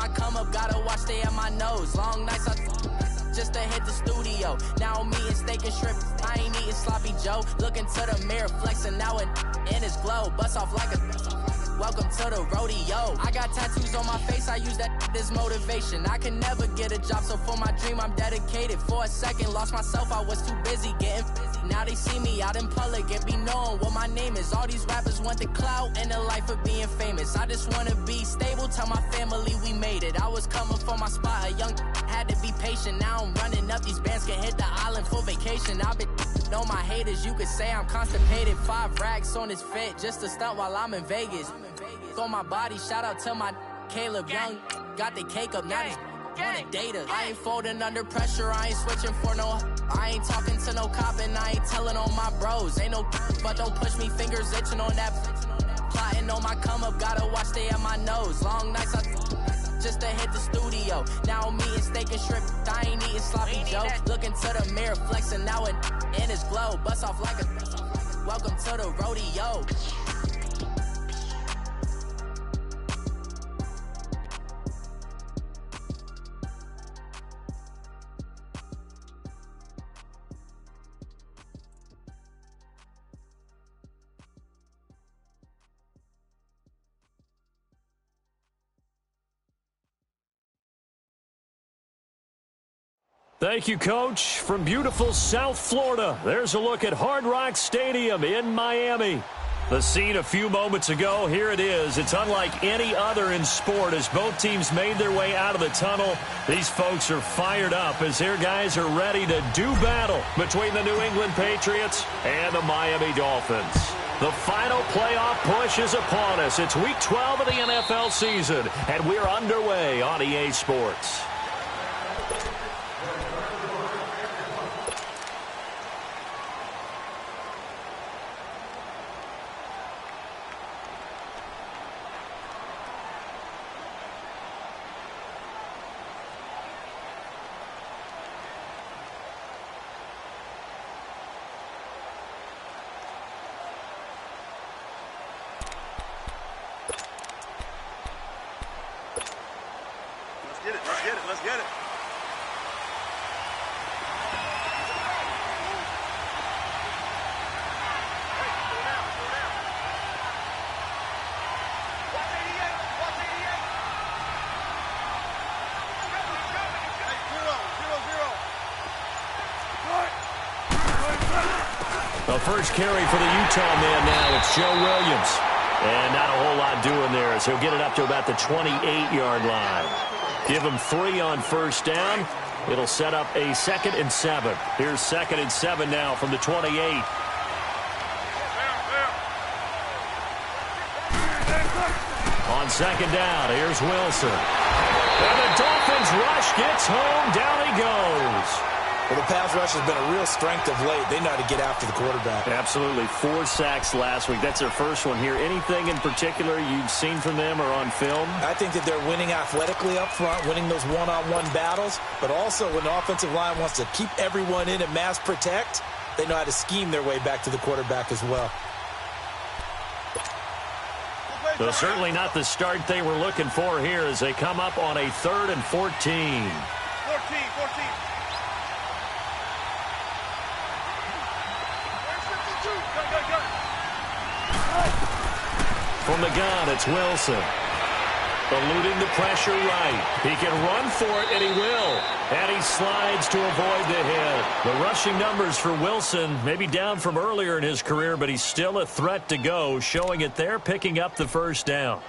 my come up, gotta watch, stay at my nose. Long nights, just to hit the studio. Now I'm eating steak and shrimp, I ain't eating sloppy Joe. Looking to the mirror, flexing now and in his glow. Bust off like a welcome to the rodeo. I got tattoos on my face, I use that as motivation. I can never get a job, so for my dream I'm dedicated. For a second, lost myself, I was too busy getting busy. Now they see me out in public and be knowing what my name is. All these rappers want the clout and the life of being famous. I just wanna be stable, tell my family we made it. I was coming for my spot, a young had to be patient. Now I'm running up, these bands can hit the island for vacation. I've been on my haters, you could say I'm constipated. 5 racks on his fit, just to stunt while I'm in Vegas. On my body, shout out to my Caleb Young. Got the cake up, now these wanna data. I ain't folding under pressure, I ain't switching for no. I ain't talking to no cop and I ain't telling on my bros. Ain't no but don't push me, fingers itching on that. Plotting on my come up, gotta watch, stay at my nose. Long nights, just to hit the studio. Now I'm eating steak and shrimp, I ain't eating sloppy Joe. Looking to the mirror, flexing now and in his glow. Bust off like a welcome to the rodeo. Thank you, Coach. From beautiful South Florida, there's a look at Hard Rock Stadium in Miami. The scene a few moments ago, here it is. It's unlike any other in sport as both teams made their way out of the tunnel. These folks are fired up as their guys are ready to do battle between the New England Patriots and the Miami Dolphins. The final playoff push is upon us. It's week 12 of the NFL season, and we're underway on EA Sports. Let's get it. The first carry for the Utah man now, it's Joe Williams. And not a whole lot doing there as he'll get it up to about the 28-yard line. Give him 3 on first down. It'll set up a 2nd and 7. Here's 2nd and 7 now from the 28. On 2nd down, here's Wilson. And the Dolphins rush gets home. Down he goes. Well, the pass rush has been a real strength of late. They know how to get after the quarterback. Absolutely. 4 sacks last week. That's their first one here. Anything in particular you've seen from them or on film? I think that they're winning athletically up front, winning those one-on-one battles, but also when the offensive line wants to keep everyone in and mass protect, they know how to scheme their way back to the quarterback as well. So certainly not the start they were looking for here as they come up on a 3rd and 14. 14. From the gun, it's Wilson. Eluding the pressure right. He can run for it, and he will. And he slides to avoid the hit. The rushing numbers for Wilson maybe down from earlier in his career, but he's still a threat to go, showing it there, picking up the first down.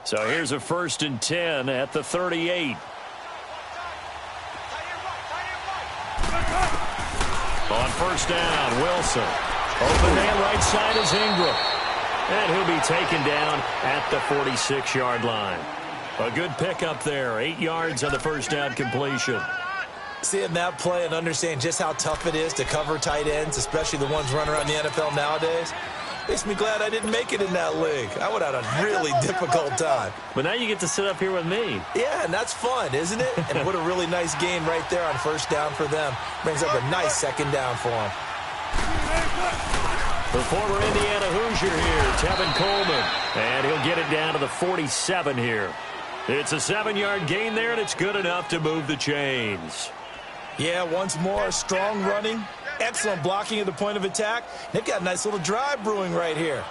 So here's a 1st and 10 at the 38. On first down, Wilson. Open man right side is Ingram. And he'll be taken down at the 46-yard line. A good pickup there. 8 yards on the first down completion. Seeing that play and understand just how tough it is to cover tight ends, especially the ones running around the NFL nowadays. Makes me glad I didn't make it in that league. I would have had a really difficult time. But now you get to sit up here with me. Yeah, and that's fun, isn't it? And what a really nice gain right there on first down for them. Brings up a nice second down for them. The former Indiana Hoosier here, Tevin Coleman. And he'll get it down to the 47 here. It's a 7-yard gain there, and it's good enough to move the chains. Yeah, once more, strong running, excellent blocking at the point of attack. They've got a nice little drive brewing right here.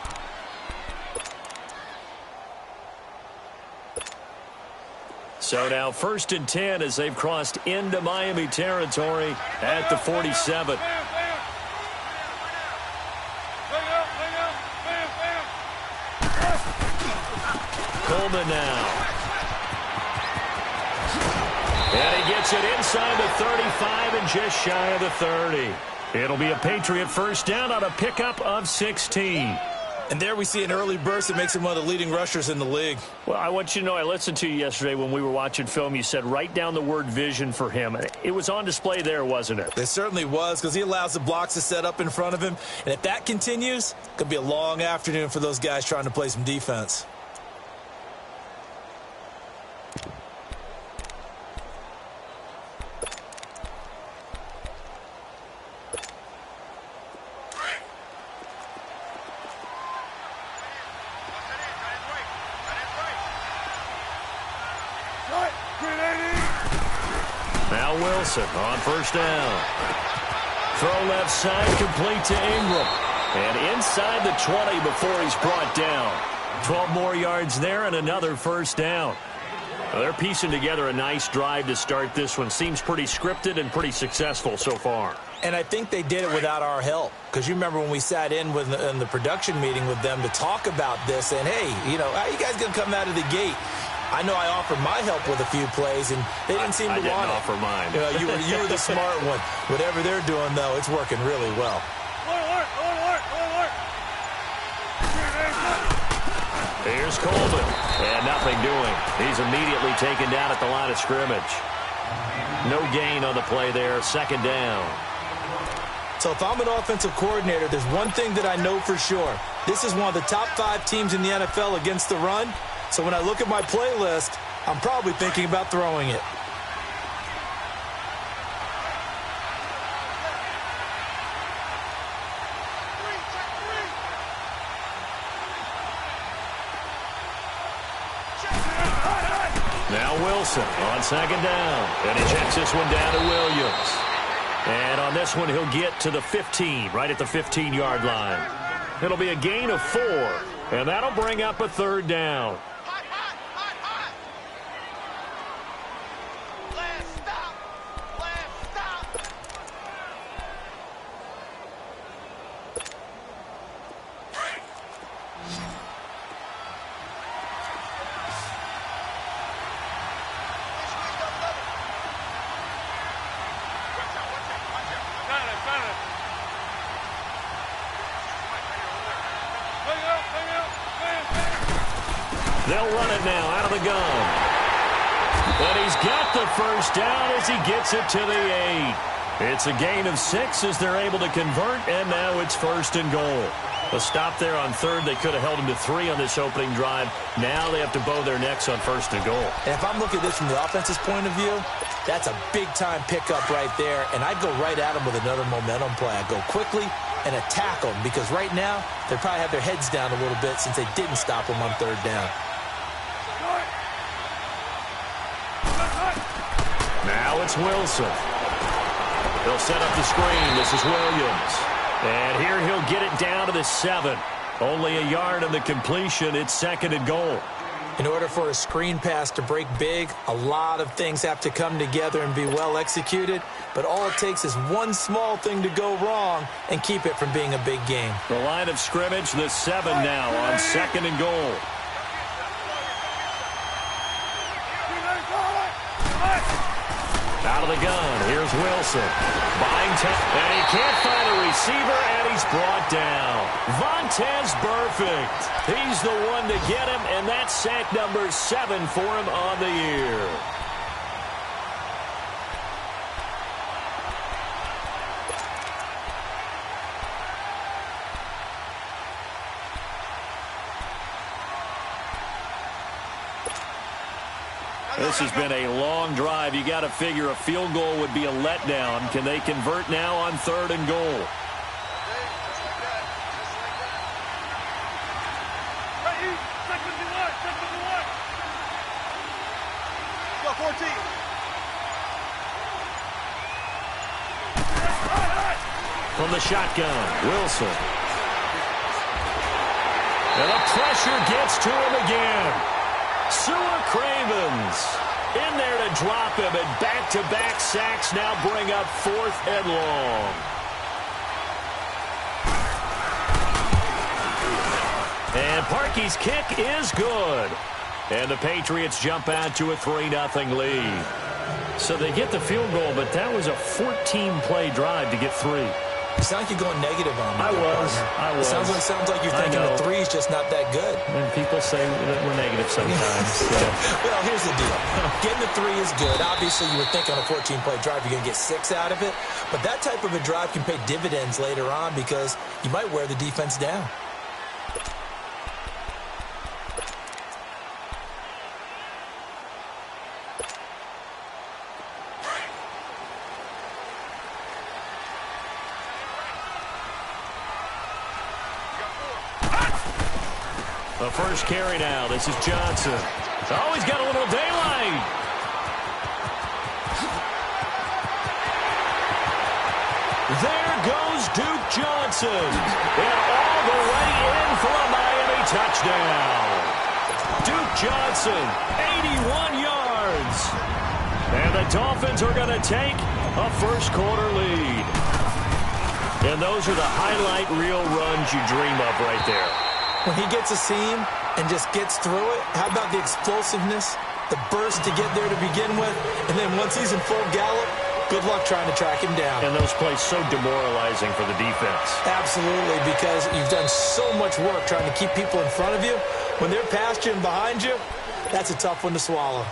So now 1st and 10 as they've crossed into Miami territory at the 47. Coleman now. And he gets it inside the 35 and just shy of the 30. It'll be a Patriot first down on a pickup of 16. And there we see an early burst that makes him one of the leading rushers in the league. Well, I want you to know, I listened to you yesterday when we were watching film. You said write down the word vision for him. It was on display there, wasn't it? It certainly was, because he allows the blocks to set up in front of him. And if that continues, it could be a long afternoon for those guys trying to play some defense. Now Wilson on first down. Throw left side, complete to Ingram. And inside the 20 before he's brought down. 12 more yards there and another first down. Well, they're piecing together a nice drive to start this one. Seems pretty scripted and pretty successful so far. And I think they did it without our help. Because you remember when we sat in the production meeting with them to talk about this. And, hey, how you guys going to come out of the gate? I know I offered my help with a few plays, and they didn't seem to want it. I didn't offer mine. You were the smart one. Whatever they're doing, though, it's working really well. Here's Coleman. And nothing doing. He's immediately taken down at the line of scrimmage. No gain on the play there. Second down. So if I'm an offensive coordinator, there's one thing that I know for sure. This is one of the top 5 teams in the NFL against the run. So when I look at my playlist, I'm probably thinking about throwing it. Now Wilson on second down. And he checks this one down to Williams. And on this one, he'll get to the 15, right at the 15-yard line. It'll be a gain of 4, and that'll bring up a third down. They'll run it now out of the gun. And he's got the first down as he gets it to the 8. It's a gain of 6 as they're able to convert, and now it's 1st and goal. A stop there on third. They could have held him to 3 on this opening drive. Now they have to bow their necks on 1st and goal. And if I'm looking at this from the offense's point of view, that's a big-time pickup right there, and I'd go right at him with another momentum play. I'd go quickly and attack them, because right now they probably have their heads down a little bit since they didn't stop him on third down. Now it's Wilson. He'll set up the screen. This is Williams. And here he'll get it down to the 7. Only a yard on the completion. It's 2nd and goal. In order for a screen pass to break big, a lot of things have to come together and be well executed. But all it takes is one small thing to go wrong and keep it from being a big game. The line of scrimmage, the 7 now on 2nd and goal. Out of the gun, here's Wilson. Buying time, and he can't find a receiver, and he's brought down. Vontaze Burfict. He's the one to get him, and that's sack number 7 for him on the year. This has been a long drive. You got to figure a field goal would be a letdown. Can they convert now on 3rd and goal? From the shotgun, Wilson. And the pressure gets to him again. Sewer Cravens in there to drop him, and back-to-back sacks now bring up 4th and long. And Parkey's kick is good. And the Patriots jump out to a 3-0 lead. So they get the field goal, but that was a 14-play drive to get 3. You sound like you're going negative on me. I was. It sounds like you're thinking the 3 is just not that good. And people say that we're negative sometimes. So. Well, here's the deal. Getting the 3 is good. Obviously, you would think on a 14-play drive you're going to get 6 out of it. But that type of a drive can pay dividends later on because you might wear the defense down. The first carry now. This is Johnson. Oh, he's got a little daylight. There goes Duke Johnson. And all the way in for a Miami touchdown. Duke Johnson, 81 yards. And the Dolphins are going to take a first-quarter lead. And those are the highlight reel runs you dream of right there. When he gets a seam and just gets through it, how about the explosiveness, the burst to get there to begin with, and then once he's in full gallop, good luck trying to track him down. And those plays so demoralizing for the defense. Absolutely, because you've done so much work trying to keep people in front of you. When they're past you and behind you, that's a tough one to swallow.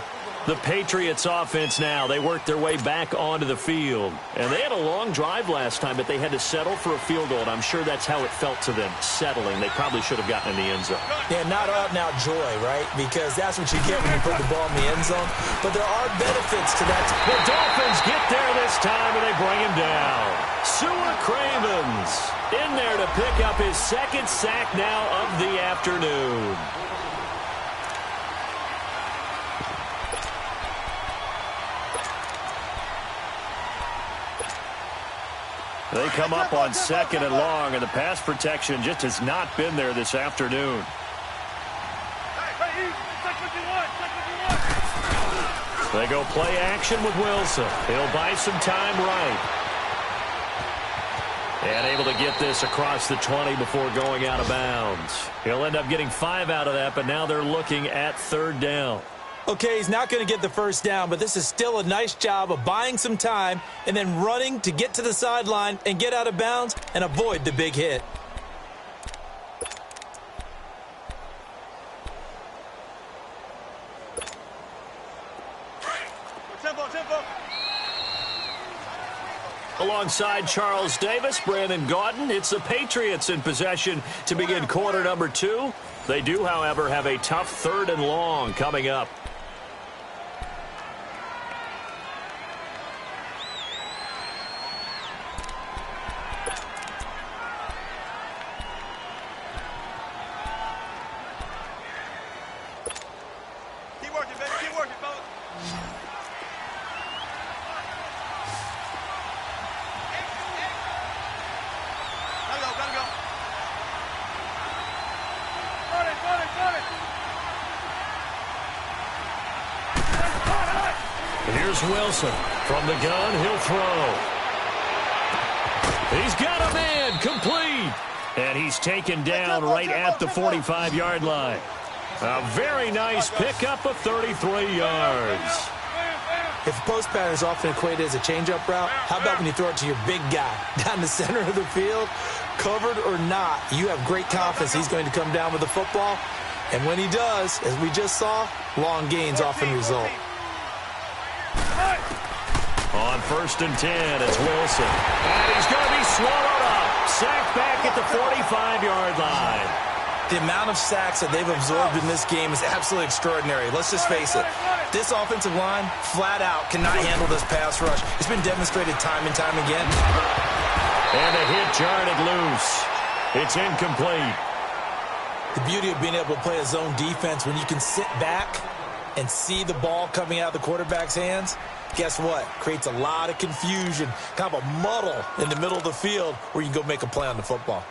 The Patriots offense now, they worked their way back onto the field. And they had a long drive last time, but they had to settle for a field goal. And I'm sure that's how it felt to them, settling. They probably should have gotten in the end zone. Yeah, not out-and-out joy, right? Because that's what you get when you put the ball in the end zone. But there are benefits to that. The Dolphins get there this time, and they bring him down. Sewer Cravens in there to pick up his 2nd sack now of the afternoon. They come up on 2nd and long, and the pass protection just has not been there this afternoon. They go play action with Wilson. He'll buy some time right. And able to get this across the 20 before going out of bounds. He'll end up getting 5 out of that, but now they're looking at 3rd down. Okay, he's not going to get the first down, but this is still a nice job of buying some time and then running to get to the sideline and get out of bounds and avoid the big hit. Alongside Charles Davis, Brandon Gaudin, it's the Patriots in possession to begin quarter number 2. They do, however, have a tough 3rd and long coming up. Here's Wilson. From the gun, he'll throw. He's got a man, complete. And he's taken down right at the 45-yard line. A very nice pickup of 33 yards. If the post pattern is often equated as a change-up route, how about when you throw it to your big guy down the center of the field? Covered or not, you have great confidence he's going to come down with the football. And when he does, as we just saw, long gains often result. On 1st and 10, it's Wilson. And he's going to be swallowed up. Sacked back at the 45-yard line. The amount of sacks that they've absorbed in this game is absolutely extraordinary. Let's just face it. This offensive line, flat out, cannot handle this pass rush. It's been demonstrated time and time again. And the hit jarred it loose. It's incomplete. The beauty of being able to play a zone defense when you can sit back and see the ball coming out of the quarterback's hands, guess what? Creates a lot of confusion, kind of a muddle in the middle of the field where you can go make a play on the football.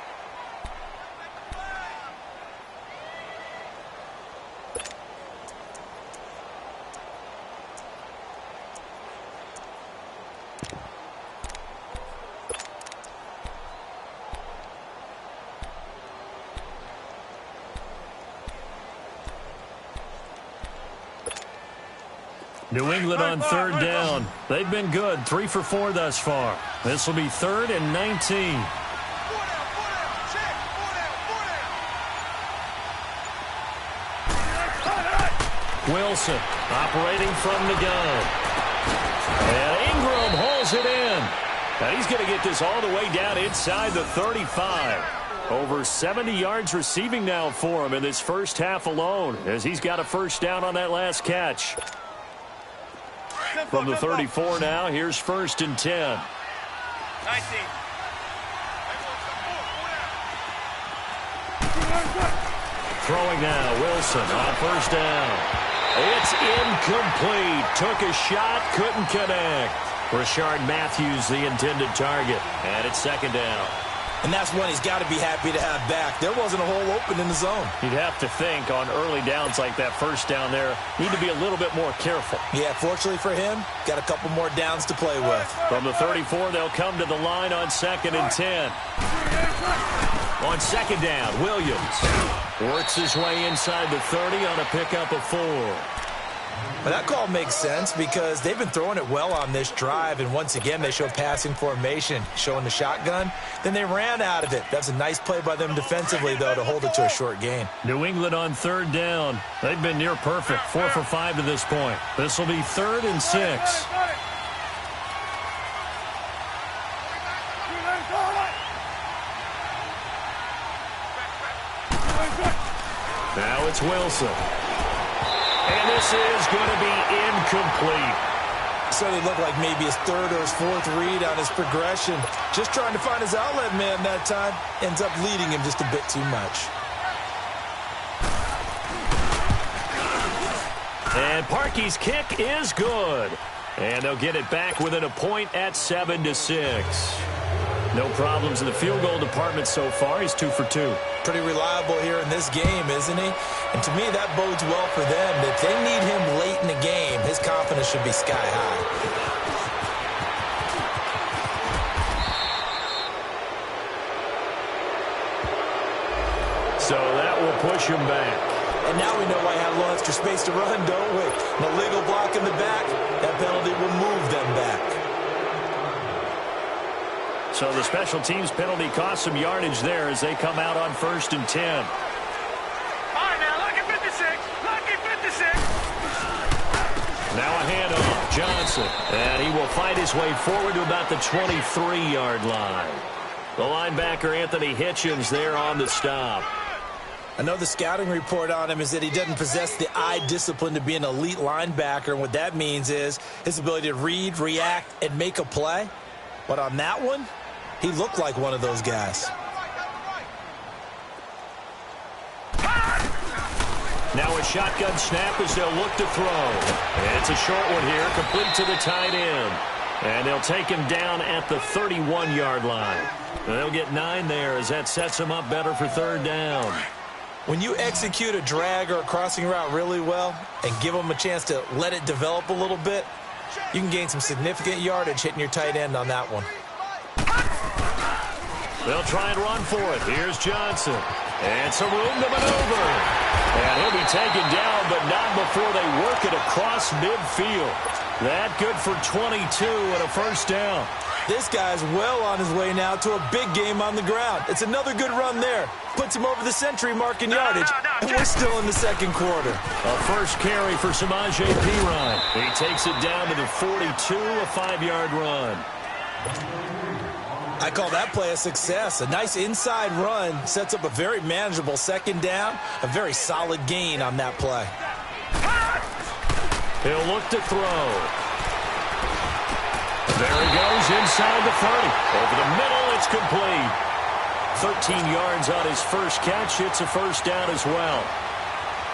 New England on third down. They've been good, 3 for 4 thus far. This will be 3rd and 19. Wilson operating from the gun. And Ingram holds it in. And he's going to get this all the way down inside the 35. Over 70 yards receiving now for him in this first half alone, as he's got a first down on that last catch. From the 34 now, here's 1st and 10. 19. Throwing now, Wilson on first down. It's incomplete. Took a shot, couldn't connect. Rashard Matthews, the intended target. And it's 2nd down. And that's one he's got to be happy to have back. There wasn't a hole open in the zone. You'd have to think on early downs like that first down there, need to be a little bit more careful. Yeah, fortunately for him, got a couple more downs to play with. From the 34, they'll come to the line on 2nd and 10. On 2nd down, Williams works his way inside the 30 on a pickup of 4. But that call makes sense because they've been throwing it well on this drive, and once again they show passing formation, showing the shotgun. Then they ran out of it. That's a nice play by them defensively, though, to hold it to a short gain. New England on 3rd down. They've been near perfect, 4 for 5 to this point. This will be 3rd and 6. Now it's Wilson. And this is going to be incomplete. So it looked like maybe his 3rd or his 4th read on his progression. Just trying to find his outlet man that time. Ends up leading him just a bit too much. And Parkey's kick is good. And they'll get it back within a point at 7-6. No problems in the field goal department so far. He's 2 for 2. Pretty reliable here in this game, isn't he? And to me, that bodes well for them. If they need him late in the game, his confidence should be sky high. So that will push him back. And now we know why he had a little extra space to run, don't we? An illegal block in the back, that penalty will move them back. So the special teams penalty cost some yardage there as they come out on 1st and 10. All right, now, lucky 56. Lucky 56. Now a handoff, Johnson. And he will fight his way forward to about the 23-yard line. The linebacker, Anthony Hitchens, there on the stop. I know the scouting report on him is that he doesn't possess the eye discipline to be an elite linebacker. And what that means is his ability to read, react, and make a play. But on that one, he looked like one of those guys. Now a shotgun snap as they'll look to throw. And it's a short one here, complete to the tight end. And they'll take him down at the 31-yard line. And they'll get 9 there as that sets him up better for 3rd down. When you execute a drag or a crossing route really well and give them a chance to let it develop a little bit, you can gain some significant yardage hitting your tight end on that one. They'll try and run for it. Here's Johnson. And some room to maneuver. And he'll be taken down, but not before they work it across midfield. That good for 22 and a first down. This guy's well on his way now to a big game on the ground. It's another good run there. Puts him over the century mark in yardage, and we're still in the 2nd quarter. A first carry for Samaje Perine. He takes it down to the 42, a 5-yard run. I call that play a success. A nice inside run sets up a very manageable second down, a very solid gain on that play. He'll look to throw. There he goes inside the 30. Over the middle, it's complete. 13 yards on his first catch. It's a first down as well.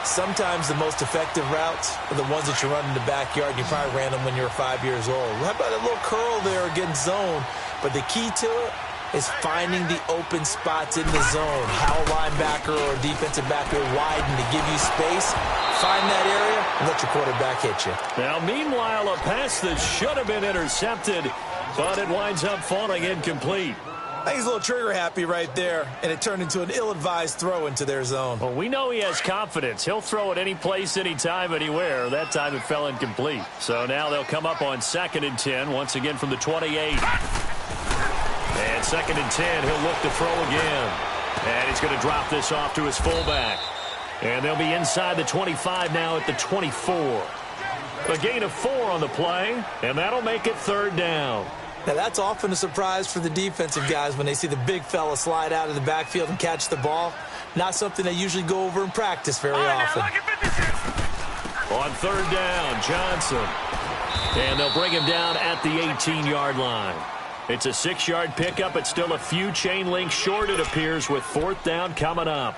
Sometimes the most effective routes are the ones that you run in the backyard. You probably ran them when you were 5 years old. How about a little curl there against zone? But the key to it is finding the open spots in the zone. How a linebacker or a defensive back will widen to give you space. Find that area and let your quarterback hit you. Now, meanwhile, a pass that should have been intercepted, but it winds up falling incomplete. I think he's a little trigger happy right there, and it turned into an ill-advised throw into their zone. Well, we know he has confidence. He'll throw it any place, anytime, anywhere. That time it fell incomplete. So now they'll come up on 2nd and 10, once again from the 28. And 2nd and 10, he'll look to throw again. And he's going to drop this off to his fullback. And they'll be inside the 25 now at the 24. A gain of 4 on the play, and that'll make it 3rd down. Now, that's often a surprise for the defensive guys when they see the big fella slide out of the backfield and catch the ball. Not something they usually go over in practice very often. On 3rd down, Johnson. And they'll bring him down at the 18-yard line. It's a 6-yard pickup. It's still a few chain links short, it appears, with 4th down coming up.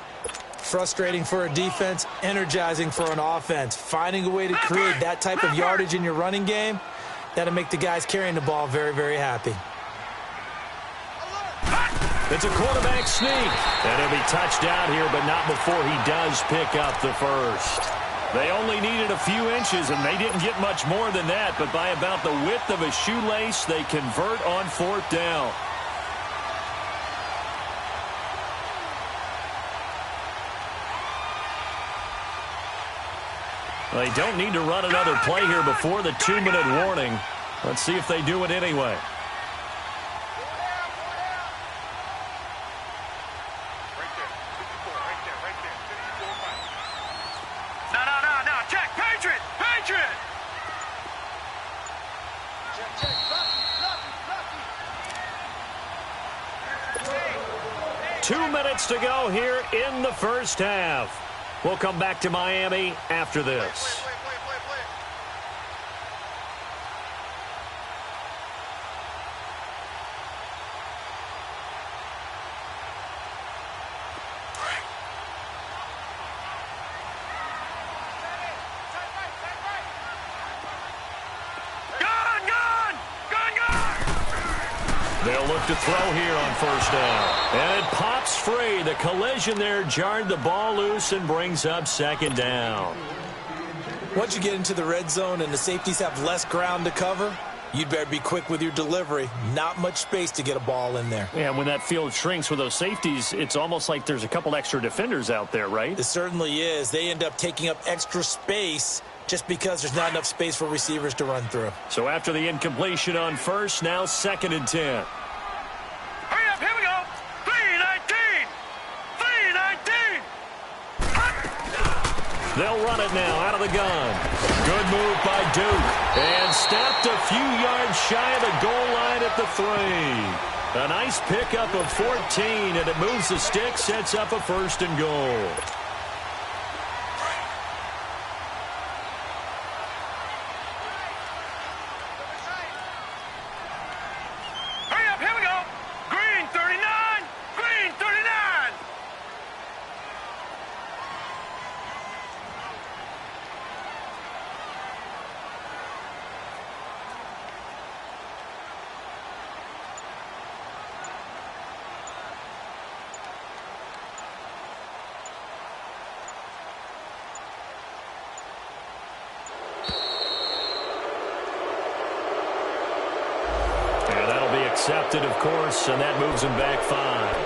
Frustrating for a defense, energizing for an offense. Finding a way to create that type of yardage in your running game, that'll make the guys carrying the ball very, very happy. It's a quarterback sneak. And he'll be touched down here, but not before he does pick up the first. They only needed a few inches, and they didn't get much more than that. But by about the width of a shoelace, they convert on 4th down. They don't need to run another play here before the 2-minute warning. Let's see if they do it anyway. No. Check. Patriot. 2 minutes to go here in the first half. We'll come back to Miami after this. They'll look to throw here on 1st down. And it pops free. The collision there jarred the ball loose and brings up 2nd down. Once you get into the red zone and the safeties have less ground to cover, you'd better be quick with your delivery. Not much space to get a ball in there. Yeah, when that field shrinks with those safeties, it's almost like there's a couple extra defenders out there, right? It certainly is. They end up taking up extra space just because there's not enough space for receivers to run through. So after the incompletion on 1st, now 2nd and 10. Hurry up, here we go. 3-19. They'll run it now out of the gun. Good move by Duke. And stopped a few yards shy of the goal line at the 3. A nice pickup of 14, and it moves the stick, sets up a 1st and goal. Accepted, of course, and that moves him back 5.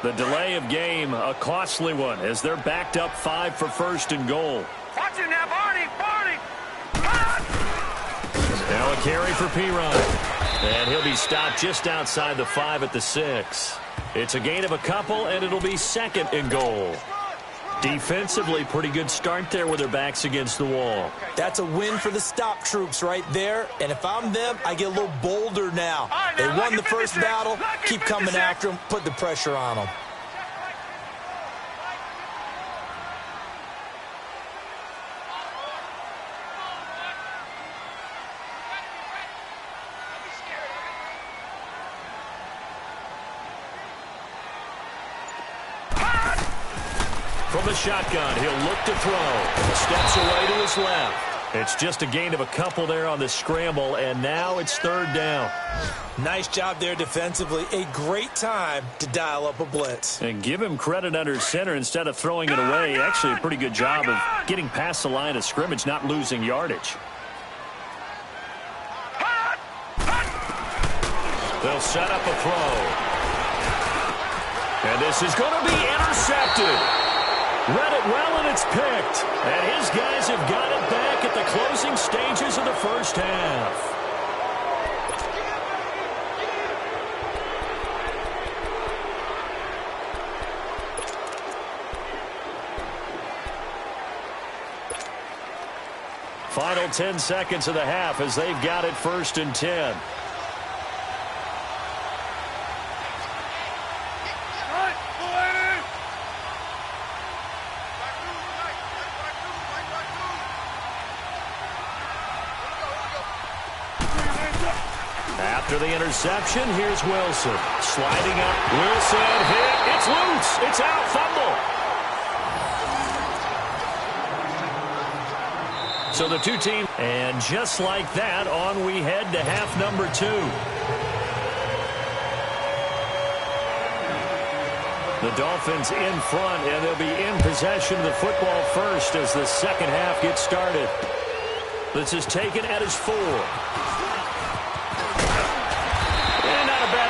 The delay of game, a costly one, as they're backed up 5 for 1st and goal. Watch it now, Barney. Now a carry for Pirine. And he'll be stopped just outside the 5 at the 6. It's a gain of a couple, and it'll be 2nd and goal. Defensively, pretty good start there with their backs against the wall. That's a win for the stop troops right there. And if I'm them, I get a little bolder now. They won the first battle. Keep coming after them. Put the pressure on them. From the shotgun, he'll look to throw. Steps away to his left. It's just a gain of a couple there on the scramble, and now it's 3rd down. Nice job there defensively. A great time to dial up a blitz. And give him credit under center instead of throwing it away. Actually, a pretty good job of getting past the line of scrimmage, not losing yardage. They'll set up a throw. And this is going to be intercepted. Read it well, and it's picked. And his guys have got it back at the closing stages of the first half. Final 10 seconds of the half as they've got it 1st and 10. After the interception, here's Wilson. Sliding up. Wilson hit. It's loose. It's out. Fumble. So the two teams. And just like that, on we head to half number 2. The Dolphins in front, and they'll be in possession of the football first as the second half gets started. This is taken at his 4.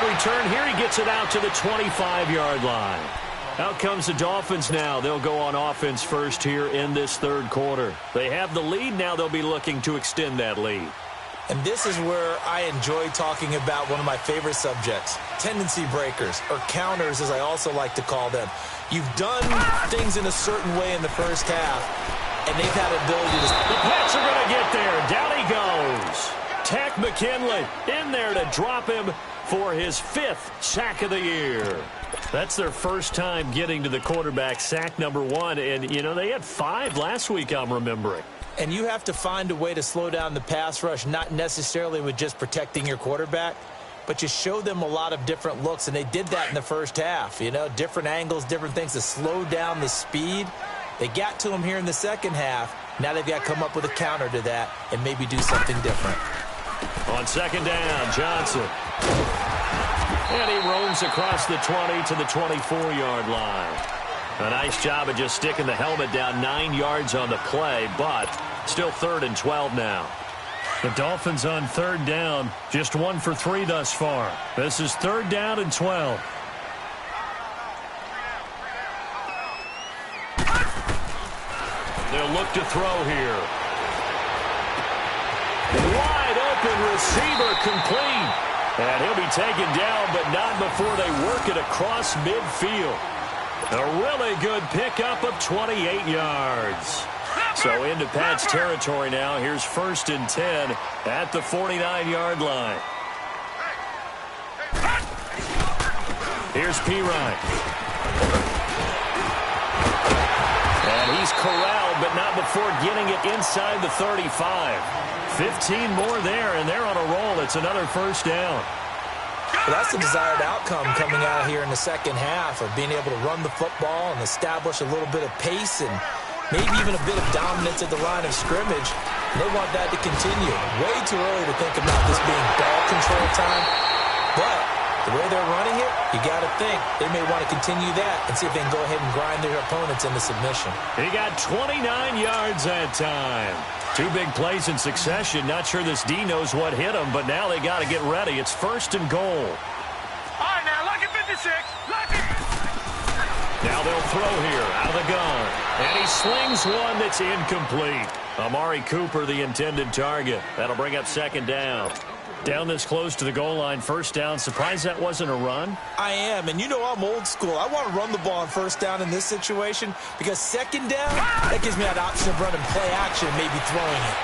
Return here. He gets it out to the 25-yard line. Out comes the Dolphins now. They'll go on offense first here in this 3rd quarter. They have the lead. Now they'll be looking to extend that lead. And this is where I enjoy talking about one of my favorite subjects, tendency breakers, or counters as I also like to call them. You've done things in a certain way in the first half, and they've had ability to... The Pats are going to get there. Down he goes. Tack McKinley in there to drop him for his 5th sack of the year. That's their first time getting to the quarterback, sack number 1. And, you know, they had 5 last week, I'm remembering. And you have to find a way to slow down the pass rush, not necessarily with just protecting your quarterback, but you show them a lot of different looks, and they did that in the first half. You know, different angles, different things to slow down the speed. They got to him here in the second half. Now they've got to come up with a counter to that and maybe do something different. On 2nd down, Johnson. And he roams across the 20 to the 24-yard line. A nice job of just sticking the helmet down 9 yards on the play, but still 3rd and 12 now. The Dolphins on 3rd down, just 1 for 3 thus far. This is 3rd down and 12. They'll look to throw here. Wide open receiver complete. And he'll be taken down, but not before they work it across midfield. A really good pickup of 28 yards. So into Pat's territory now. Here's 1st and 10 at the 49-yard line. Here's Pirine. And he's corralled, but not before getting it inside the 35. 15 more there, and they're on a roll. It's another 1st down. Well, that's the desired outcome coming out here in the second half of being able to run the football and establish a little bit of pace and maybe even a bit of dominance at the line of scrimmage. And they want that to continue. Way too early to think about this being ball control time, but the way they're running it, you got to think they may want to continue that and see if they can go ahead and grind their opponents into submission. He got 29 yards that time. 2 big plays in succession. Not sure this D knows what hit him, but now they got to get ready. It's 1st and goal. All right, now, look at 56. Look at... Now Now they'll throw here out of the gun. And he slings one that's incomplete. Amari Cooper, the intended target. That'll bring up second down. Down this close to the goal line, first down. Surprised that wasn't a run? I am, and you know I'm old school. I want to run the ball on first down in this situation because second down, that gives me that option of running play action and maybe throwing it.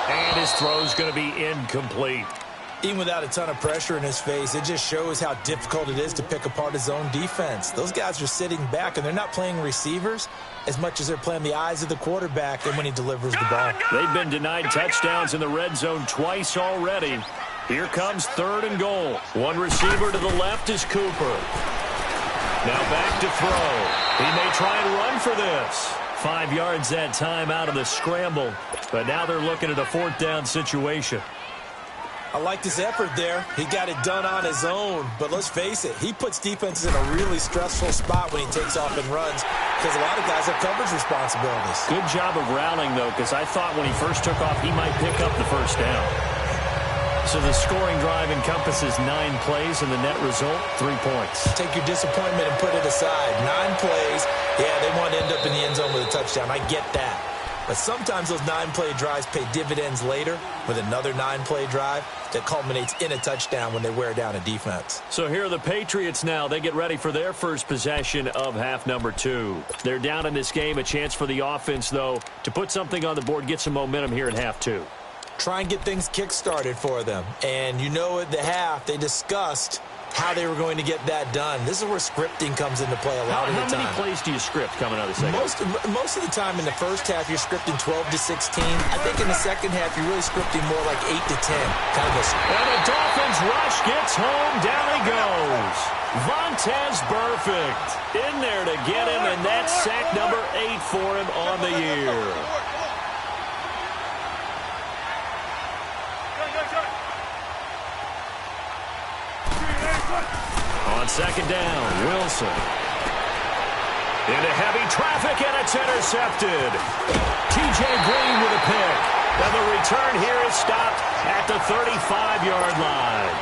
And his throw's going to be incomplete. Even without a ton of pressure in his face, it just shows how difficult it is to pick apart his own defense. Those guys are sitting back, and they're not playing receivers as much as they're playing the eyes of the quarterback and when he delivers the ball. They've been denied touchdowns in the red zone twice already. Here comes third and goal. One receiver to the left is Cooper. Now back to throw. He may try and run for this. 5 yards that time out of the scramble, but now they're looking at a fourth down situation. I liked his effort there. He got it done on his own. But let's face it, he puts defenses in a really stressful spot when he takes off and runs because a lot of guys have coverage responsibilities. Good job of rallying, though, because I thought when he first took off, he might pick up the first down. So the scoring drive encompasses 9 plays, and the net result, 3 points. Take your disappointment and put it aside. 9 plays. Yeah, they want to end up in the end zone with a touchdown. I get that. But sometimes those 9-play drives pay dividends later with another 9-play drive that culminates in a touchdown when they wear down a defense. So here are the Patriots now. They get ready for their first possession of half number 2. They're down in this game. A chance for the offense, though, to put something on the board, get some momentum here in half 2. Try and get things kick-started for them. And you know at the half, they discussed how they were going to get that done. This is where scripting comes into play a lot of the time. How many plays do you script coming out of the second? Most of the time in the first half, you're scripting 12 to 16. I think in the second half, you're really scripting more like 8 to 10. Kind of and the Dolphins rush gets home. Down he goes. Vontaze Burfict in there to get him, and that's sack number 8 for him on the year. On second down, Wilson. Into heavy traffic, and it's intercepted. T.J. Green with a pick. And the return here is stopped at the 35-yard line.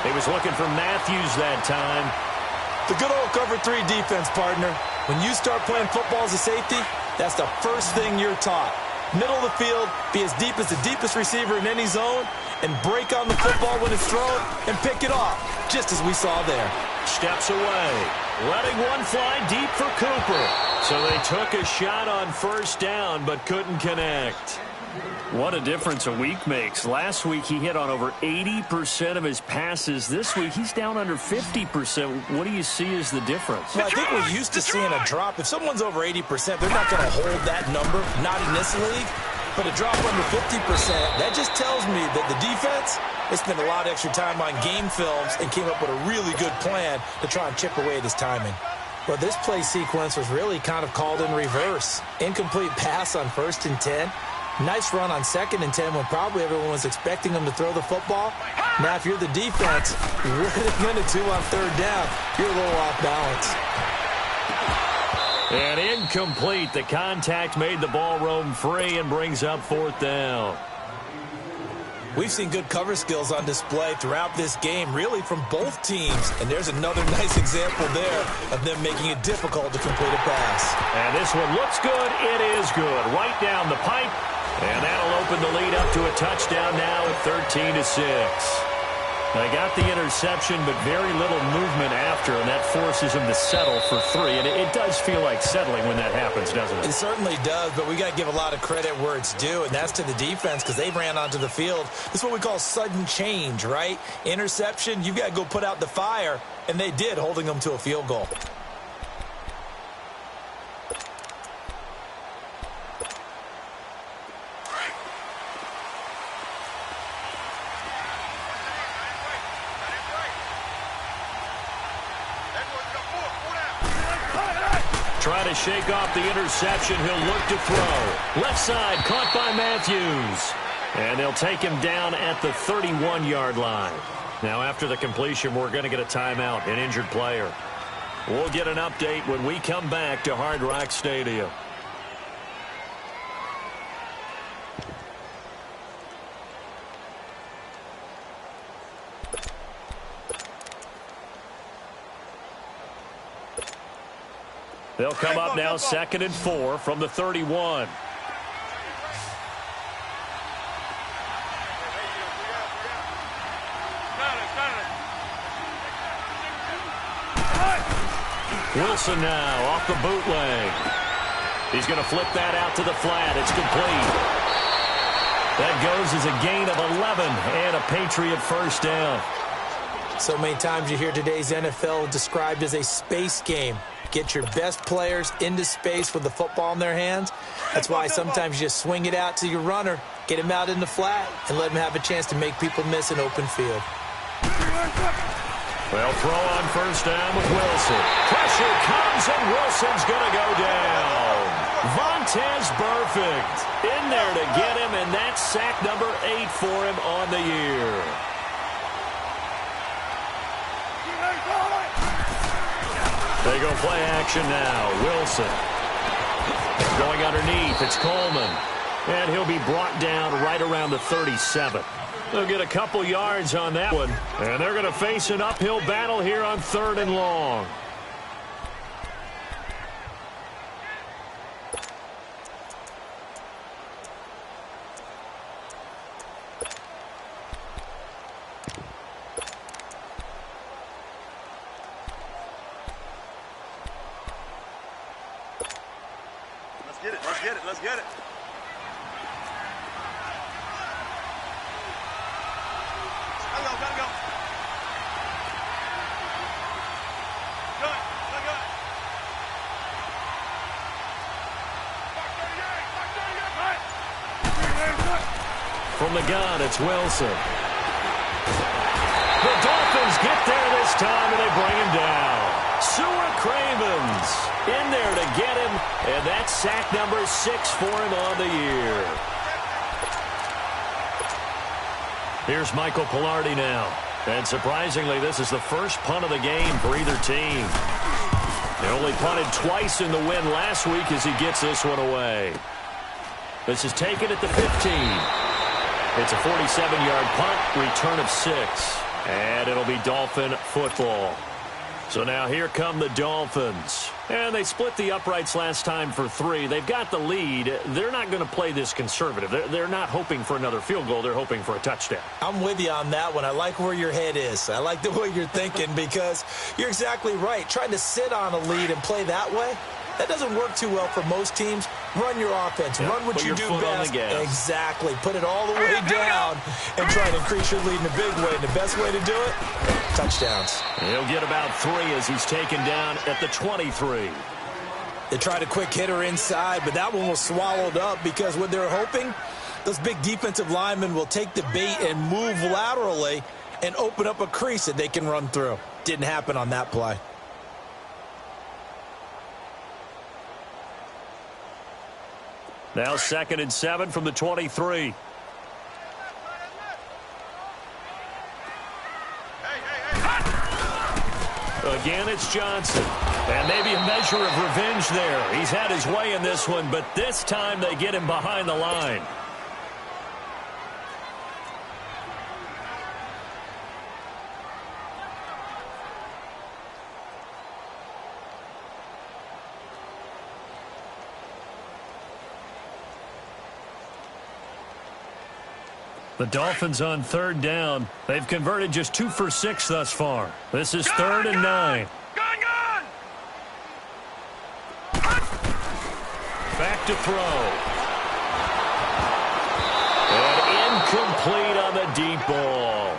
He was looking for Matthews that time. The good old cover 3 defense, partner. When you start playing football as a safety, that's the first thing you're taught. Middle of the field, be as deep as the deepest receiver in any zone, and break on the football when it's thrown and pick it off, just as we saw there. Steps away, letting one fly deep for Cooper. So they took a shot on first down, but couldn't connect. What a difference a week makes. Last week he hit on over 80% of his passes. This week he's down under 50%. What do you see as the difference? Well, I think we're used to seeing a drop. If someone's over 80%, they're not going to hold that number, not in this league. But a drop under 50%, that just tells me that the defense, they spent a lot of extra time on game films and came up with a really good plan to try and chip away at his timing. Well, this play sequence was really kind of called in reverse. Incomplete pass on 1st and 10. Nice run on 2nd and 10 when probably everyone was expecting him to throw the football. Now, if you're the defense, what are they going to do on 3rd down? You're a little off balance. And incomplete. The contact made the ball roam free and brings up 4th down. We've seen good cover skills on display throughout this game, really from both teams. And there's another nice example there of them making it difficult to complete a pass. And this one looks good. It is good. Right down the pipe. And that'll open the lead up to a touchdown now at 13-6. They got the interception, but very little movement after, and that forces them to settle for 3. And it does feel like settling when that happens, doesn't it? It certainly does, but we got to give a lot of credit where it's due, and that's to the defense because they ran onto the field. This is what we call sudden change, right? Interception, you've got to go put out the fire, and they did, holding them to a field goal. Try to shake off the interception. He'll look to throw. Left side, caught by Matthews. And they'll take him down at the 31-yard line. Now, after the completion, we're going to get a timeout, an injured player. We'll get an update when we come back to Hard Rock Stadium. They'll come up now 2nd and 4 from the 31. Wilson now off the bootleg. He's going to flip that out to the flat. It's complete. That goes as a gain of 11 and a Patriot first down. So many times you hear today's NFL described as a space game. Get your best players into space with the football in their hands. That's why sometimes you just swing it out to your runner, get him out in the flat, and let him have a chance to make people miss an open field. Well, throw on first down with Wilson. Pressure comes, and Wilson's going to go down. Vontaze Burfict in there to get him, and that's sack number 8 for him on the year. They go play action now. Wilson going underneath. It's Coleman, and he'll be brought down right around the 37. They'll get a couple yards on that one, and they're going to face an uphill battle here on 3rd and long. Let's get it. Let's get it. Let's get it. Gotta go. Good. From the gun, it's Wilson. The Dolphins get there this time, and they bring him down. Sewer Cravens in there to get him, and that's sack number 6 for him on the year. Here's Michael Pilardi now. And surprisingly, this is the first punt of the game for either team. They only punted twice in the win last week as he gets this one away. This is taken at the 15. It's a 47-yard punt, return of 6. And it'll be Dolphin football. So now here come the Dolphins. And they split the uprights last time for 3. They've got the lead. They're not going to play this conservative. They're not hoping for another field goal. They're hoping for a touchdown. I'm with you on that one. I like where your head is. I like the way you're thinking because you're exactly right. Trying to sit on a lead and play that way, that doesn't work too well for most teams. Run your offense. Run what you do best. Exactly. Put it all the way down and try to increase your lead in a big way. And the best way to do it, touchdowns. He'll get about 3 as he's taken down at the 23. They tried a quick hitter inside, but that one was swallowed up because what they're hoping, those big defensive linemen will take the bait and move laterally and open up a crease that they can run through. Didn't happen on that play. Now 2nd and 7 from the 23. Again, it's Johnson. And maybe a measure of revenge there. He's had his way in this one, but this time they get him behind the line. The Dolphins on 3rd down. They've converted just 2 for 6 thus far. This is 3rd and 9. Gone! Back to throw. And incomplete on the deep ball.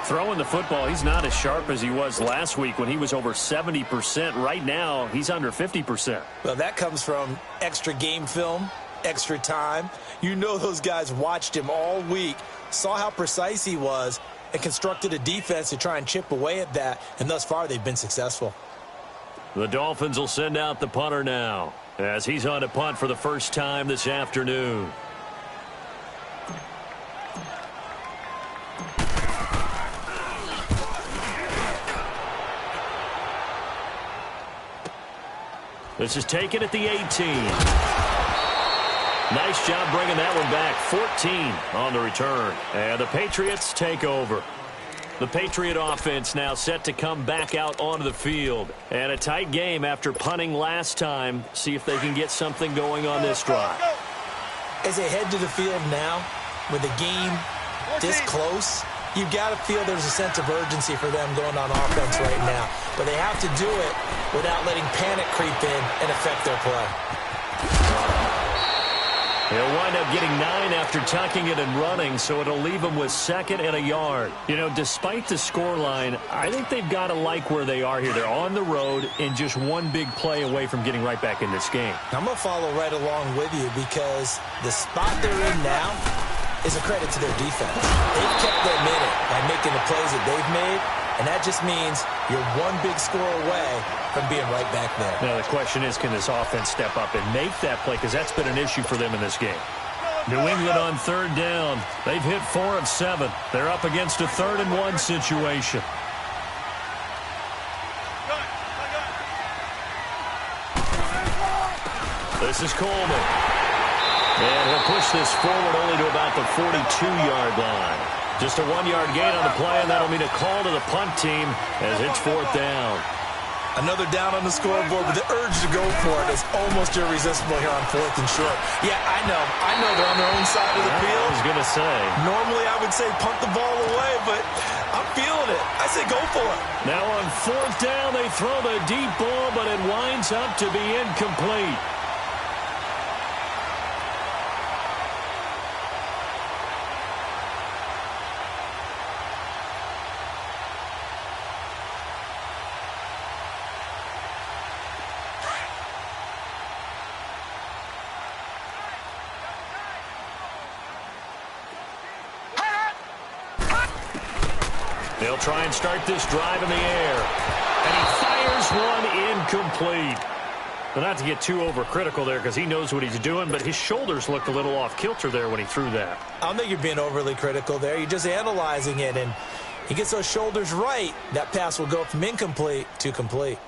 Throwing the football, he's not as sharp as he was last week when he was over 70%. Right now, he's under 50%. Well, that comes from extra game film, extra time. You know those guys watched him all week, saw how precise he was, and constructed a defense to try and chip away at that, and thus far they've been successful. The Dolphins will send out the punter now as he's on a punt for the first time this afternoon. This is taken at the 18. Nice job bringing that one back. 14 on the return. And the Patriots take over. The Patriot offense now set to come back out onto the field. And a tight game after punting last time. See if they can get something going on this drive. As they head to the field now, with the game this close, you've got to feel there's a sense of urgency for them going on offense right now. But they have to do it without letting panic creep in and affect their play. He'll wind up getting 9 after tucking it and running, so it'll leave him with 2nd and a yard. You know, despite the scoreline, I think they've got to like where they are here. They're on the road and just one big play away from getting right back in this game. I'm going to follow right along with you because the spot they're in now is a credit to their defense. They've kept them in it by making the plays that they've made, and that just means you're one big score away from being right back there. Now, the question is, can this offense step up and make that play? Because that's been an issue for them in this game. New England on 3rd down. They've hit 4 of 7. They're up against a 3rd and 1 situation. This is Coleman. And he'll push this forward only to about the 42-yard line. Just a 1-yard gain on the play, and that'll mean a call to the punt team as it's 4th down. Another down on the scoreboard, but the urge to go for it is almost irresistible here on 4th and short. Yeah, I know they're on their own side of the field. I was going to say. Normally I would say punt the ball away, but I'm feeling it. I say go for it. Now on 4th down, they throw the deep ball, but it winds up to be incomplete. They'll try and start this drive in the air. And he fires one incomplete. But not to get too overcritical there because he knows what he's doing, but his shoulders looked a little off kilter there when he threw that. I don't think you're being overly critical there. You're just analyzing it, and he gets those shoulders right. That pass will go from incomplete to complete.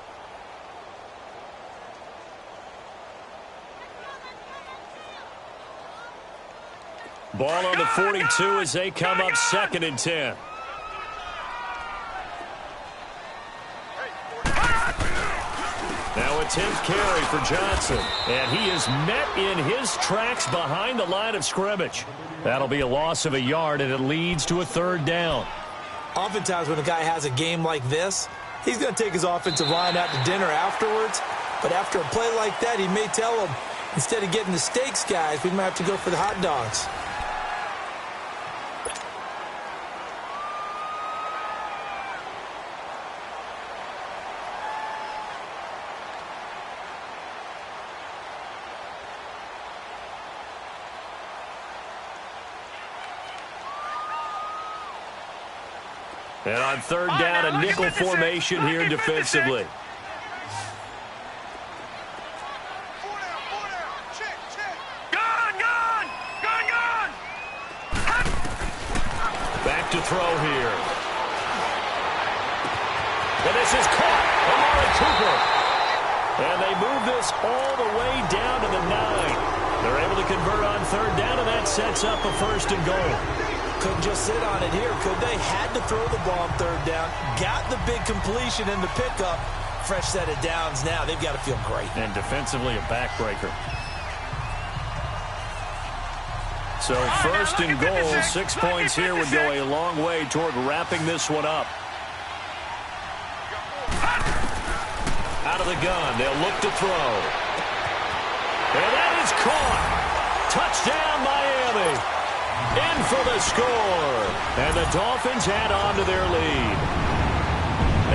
Ball on the 42 as they come up 2nd and 10. Now a 10th carry for Johnson. And he is met in his tracks behind the line of scrimmage. That'll be a loss of a yard, and it leads to a 3rd down. Oftentimes when a guy has a game like this, he's going to take his offensive line out to dinner afterwards. But after a play like that, he may tell them, instead of getting the steaks, guys, we might have to go for the hot dogs. And on 3rd down, a nickel formation here defensively. Back to throw here. And this is caught. Amari Cooper. And they move this all the way down to the 9. They're able to convert on 3rd down, and that sets up a 1st and goal. Couldn't just sit on it here, could they? Had to throw the ball on 3rd down. Got the big completion in the pickup. Fresh set of downs now. They've got to feel great. And defensively, a backbreaker. So 1st and goal, 6 points here would go a long way toward wrapping this one up. Out of the gun, they'll look to throw. And that is caught. Touchdown, Miami. In for the score. And the Dolphins add on to their lead.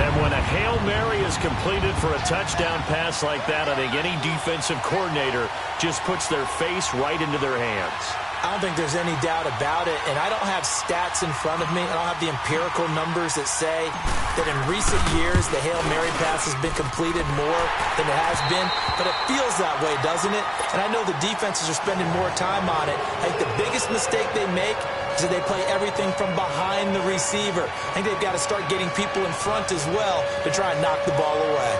And when a Hail Mary is completed for a touchdown pass like that, I think any defensive coordinator just puts their face right into their hands. I don't think there's any doubt about it, and I don't have stats in front of me. I don't have the empirical numbers that say that in recent years the Hail Mary pass has been completed more than it has been, but it feels that way, doesn't it? And I know the defenses are spending more time on it. I think the biggest mistake they make is that they play everything from behind the receiver. I think they've got to start getting people in front as well to try and knock the ball away.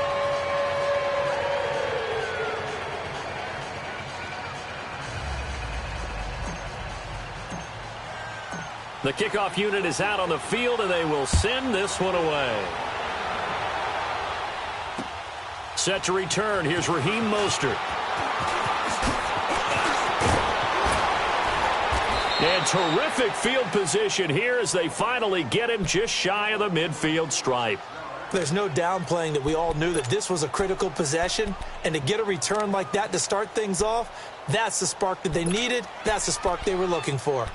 The kickoff unit is out on the field, and they will send this one away. Set to return. Here's Raheem Mostert. And terrific field position here as they finally get him just shy of the midfield stripe. There's no downplaying that we all knew that this was a critical possession, and to get a return like that to start things off, that's the spark that they needed. That's the spark they were looking for.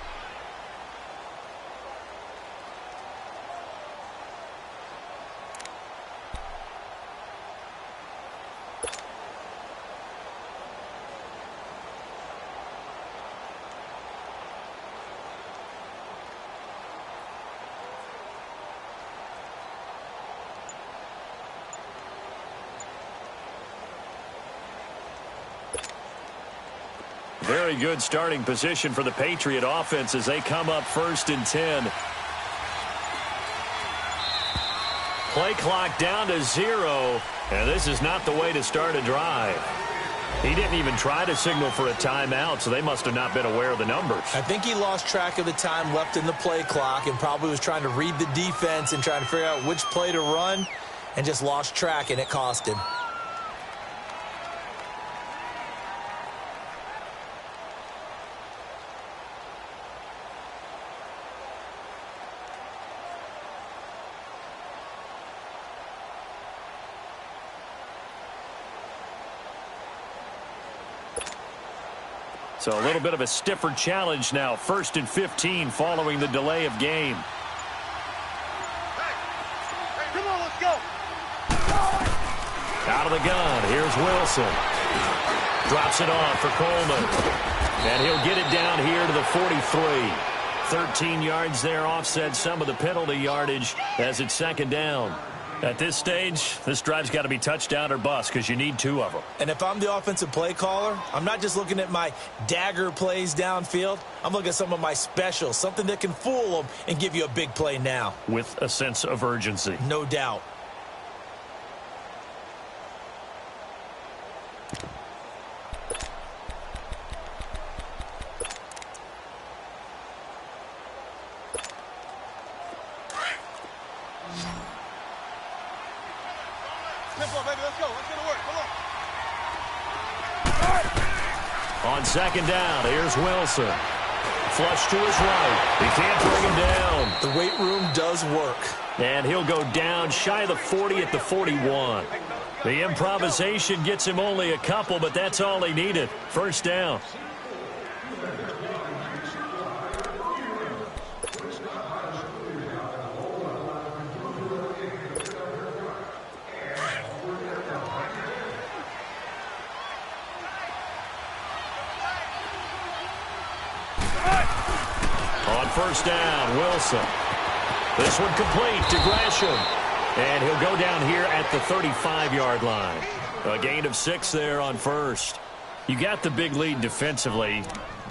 Very good starting position for the Patriot offense as they come up 1st and 10. Play clock down to 0, and this is not the way to start a drive. He didn't even try to signal for a timeout, so they must have not been aware of the numbers. I think he lost track of the time left in the play clock and probably was trying to read the defense and trying to figure out which play to run and just lost track, and it cost him. So a little bit of a stiffer challenge now. 1st and 15 following the delay of game. Hey, come on, let's go. Out of the gun. Here's Wilson. Drops it off for Coleman. And he'll get it down here to the 43. 13 yards there, offset some of the penalty yardage as it's 2nd down. At this stage, this drive's got to be touchdown or bust because you need 2 of them. And if I'm the offensive play caller, I'm not just looking at my dagger plays downfield. I'm looking at some of my specials, something that can fool them and give you a big play now. With a sense of urgency. No doubt. Tempo, baby, let's go. Let's get to work. Come on. On 2nd down, here's Wilson. Flush to his right. He can't bring him down. The weight room does work. And he'll go down shy of the 40 at the 41. The improvisation gets him only a couple, but that's all he needed. 1st down. On 1st down, Wilson. This one complete to Gresham. And he'll go down here at the 35-yard line. A gain of 6 there on 1st. You got the big lead defensively.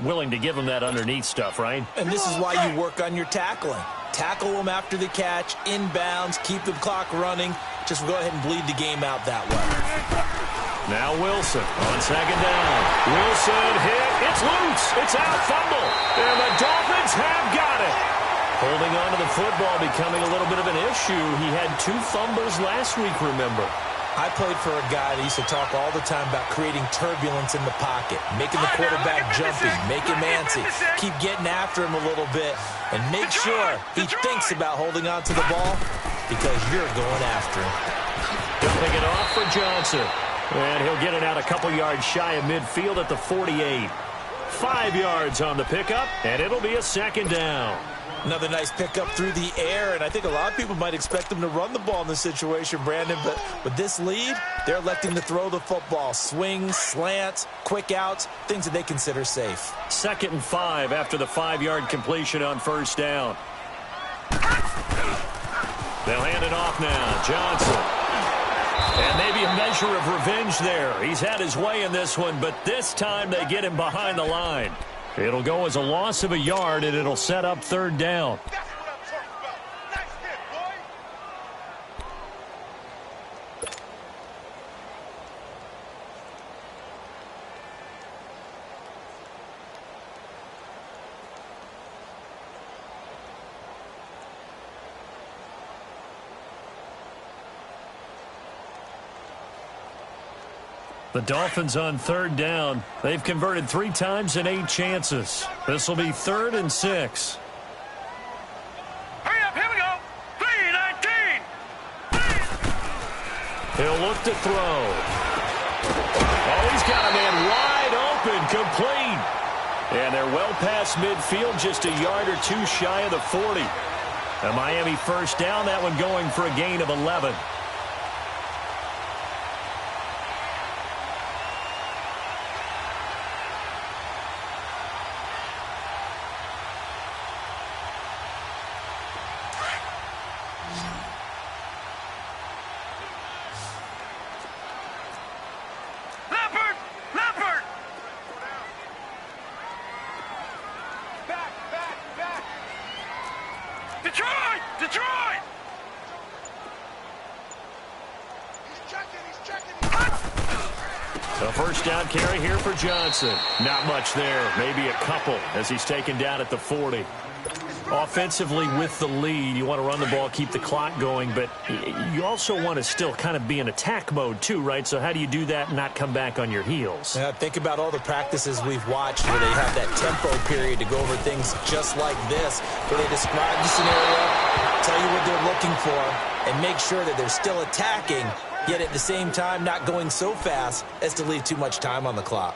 Willing to give them that underneath stuff, right? And this is why you work on your tackling. Tackle them after the catch, inbounds, keep the clock running. Just go ahead and bleed the game out that way. Now Wilson on 2nd down. Wilson hit. It's loose. It's out. Fumble. And the Dolphins have got it. Holding on to the football becoming a little bit of an issue. He had 2 fumbles last week, remember. I played for a guy that used to talk all the time about creating turbulence in the pocket, making the quarterback jumpy, make him antsy, keep getting after him a little bit, and make sure he thinks about holding on to the ball because you're going after him. Dumping it off for Johnson. And he'll get it out a couple yards shy of midfield at the 48. 5 yards on the pickup, and it'll be a 2nd down. Another nice pickup through the air, and I think a lot of people might expect them to run the ball in this situation, Brandon, but with this lead, they're electing to throw the football. Swings, slants, quick outs, things that they consider safe. 2nd and 5 after the 5-yard completion on 1st down. They'll hand it off now. Johnson. And maybe a measure of revenge there. He's had his way in this one, but this time they get him behind the line. It'll go as a loss of a yard, and it'll set up 3rd down. That's what I'm talking about. Nice hit, boy. The Dolphins on third down. They've converted 3 times in 8 chances. This will be 3rd and 6. Hurry up, here we go. 3-19. He'll look to throw. Oh, he's got a man wide open, complete. And they're well past midfield, just a yard or 2 shy of the 40. A Miami first down, that one going for a gain of 11. Detroit! A first down carry here for Johnson. Not much there. Maybe a couple as he's taken down at the 40. Offensively with the lead, you want to run the ball, keep the clock going, but you also want to still kind of be in attack mode too, right? So how do you do that and not come back on your heels? Yeah, think about all the practices we've watched where they have that tempo period to go over things just like this, where they describe the scenario, tell you what they're looking for, and make sure that they're still attacking, yet at the same time not going so fast as to leave too much time on the clock.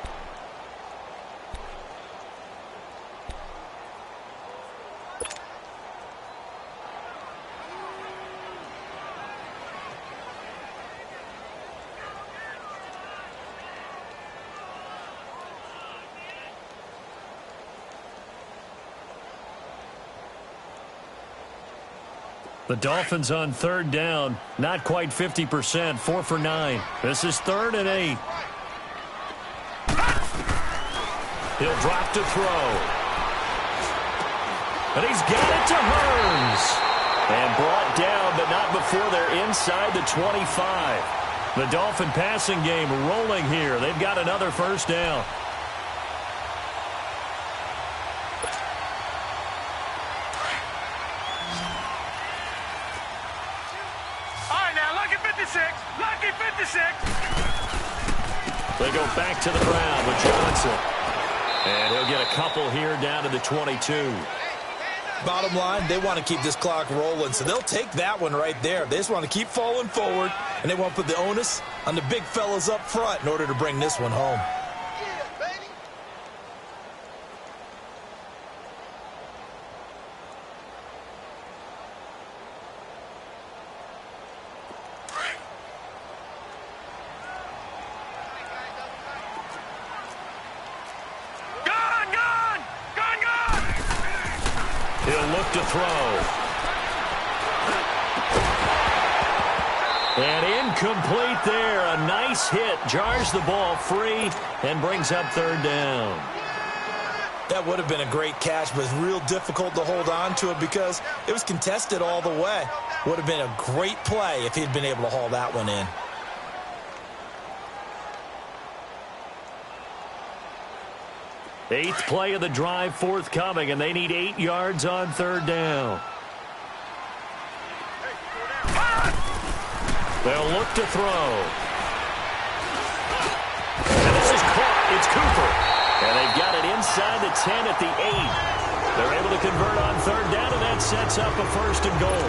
The Dolphins on third down, not quite 50%, 4 for 9. This is 3rd and 8. He'll drop to throw. And he's got it to Hearns. And brought down, but not before they're inside the 25. The Dolphin passing game rolling here. They've got another first down. Lucky 56. They go back to the ground with Johnson. And he'll get a couple here down to the 22. Bottom line, they want to keep this clock rolling, so they'll take that one right there. They just want to keep falling forward, and they want to put the onus on the big fellas up front in order to bring this one home. To throw. And incomplete there. A nice hit. Jars the ball free and brings up third down. That would have been a great catch, but it's real difficult to hold on to it because it was contested all the way. Would have been a great play if he'd been able to haul that one in. Eighth play of the drive forthcoming, and they need 8 yards on third down. They'll look to throw. And this is caught. It's Cooper. And they've got it inside the 10 at the 8. They're able to convert on third down, and that sets up a 1st and goal.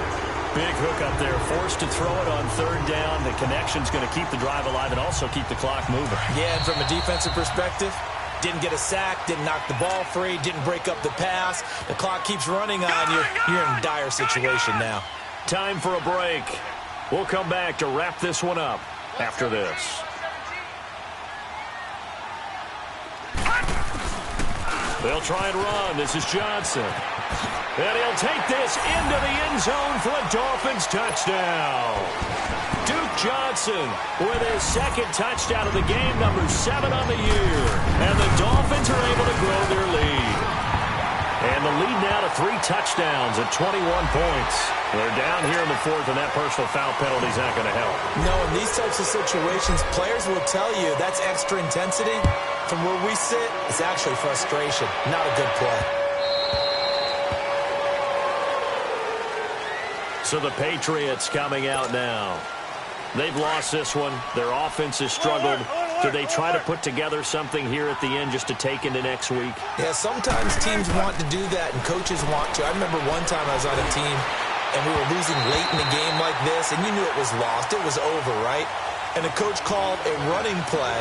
Big hook up there. Forced to throw it on third down. The connection's going to keep the drive alive and also keep the clock moving. Yeah, and from a defensive perspective, didn't get a sack, didn't knock the ball free, didn't break up the pass. The clock keeps running on you. You're in a dire situation now. Time for a break. We'll come back to wrap this one up after this. They'll try and run. This is Johnson. And he'll take this into the end zone for a Dolphins touchdown. Duke Johnson with his 2nd touchdown of the game, number 7 on the year. And the Dolphins are able to grow their lead. And the lead now to 3 touchdowns at 21 points. They're down here in the 4th, and that personal foul penalty is not going to help. No, in these types of situations, players will tell you that's extra intensity. From where we sit, it's actually frustration, not a good play. So the Patriots coming out now. They've lost this one. Their offense has struggled. Do they try to put together something here at the end just to take into next week? Yeah, sometimes teams want to do that, and coaches want to. I remember one time I was on a team, and we were losing late in the game like this, and you knew it was lost. It was over, right? And the coach called a running play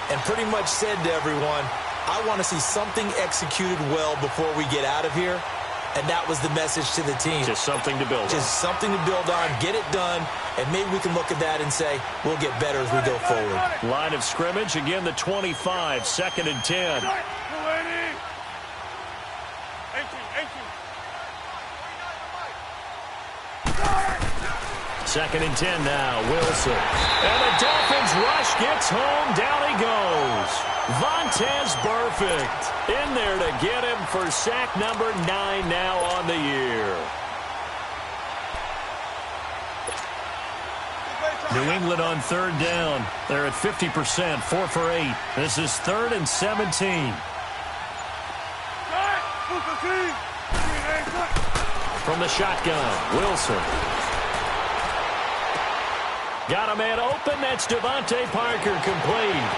and pretty much said to everyone, I want to see something executed well before we get out of here. And that was the message to the team. Just something to build on. Just something to build on, get it done, and maybe we can look at that and say, we'll get better as we go forward. Line of scrimmage, again the 25, 2nd and 10. Second and 10 now, Wilson. And the Dolphins rush gets home, down he goes. Vontaze Burfict in there to get him for sack number 9 now on the year. New England on 3rd down. They're at 50%, 4 for 8. This is 3rd and 17. From the shotgun, Wilson. Got a man open. That's Devontae Parker complete.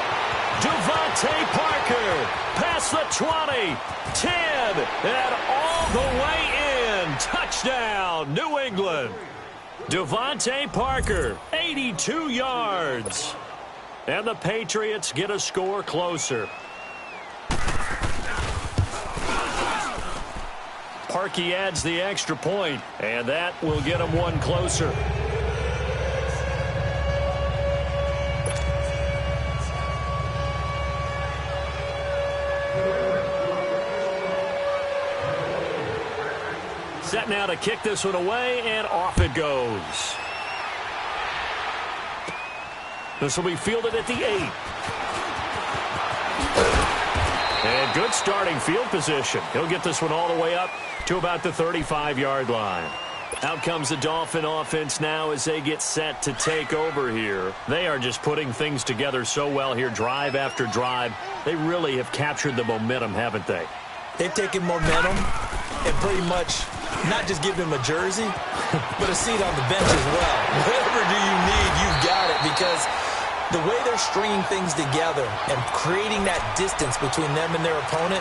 Devontae Parker past the 20, 10, and all the way in. Touchdown, New England. Devontae Parker, 82 yards. And the Patriots get a score closer. Parkey adds the extra point, and that will get them one closer. Set now to kick this one away, and off it goes. This will be fielded at the 8. And good starting field position. He'll get this one all the way up to about the 35-yard line. Out comes the Dolphin offense now as they get set to take over here. They are just putting things together so well here, drive after drive. They really have captured the momentum, haven't they? They've taken momentum and pretty much not just give him a jersey, but a seat on the bench as well. Whatever do you need, you've got it, because the way they're stringing things together and creating that distance between them and their opponent,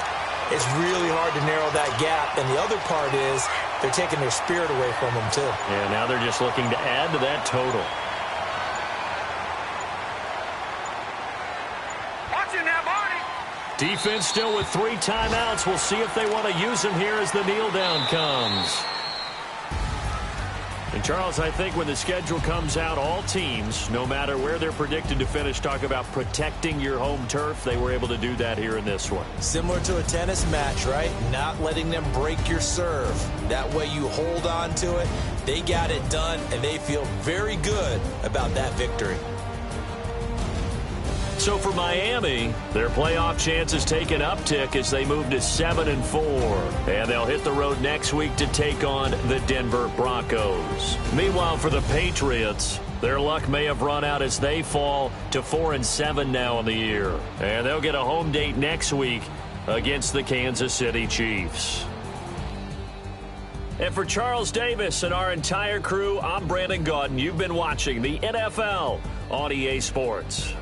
it's really hard to narrow that gap. And the other part is they're taking their spirit away from them, too. Yeah, now they're just looking to add to that total. Defense still with 3 timeouts. We'll see if they want to use them here as the kneel down comes. And Charles, I think when the schedule comes out, all teams, no matter where they're predicted to finish, talk about protecting your home turf. They were able to do that here in this one. Similar to a tennis match, right? Not letting them break your serve. That way you hold on to it. They got it done, and they feel very good about that victory. So for Miami, their playoff chances take an uptick as they move to 7-4. And they'll hit the road next week to take on the Denver Broncos. Meanwhile, for the Patriots, their luck may have run out as they fall to 4-7 now in the year. And they'll get a home date next week against the Kansas City Chiefs. And for Charles Davis and our entire crew, I'm Brandon Gaudin. You've been watching the NFL on EA Sports.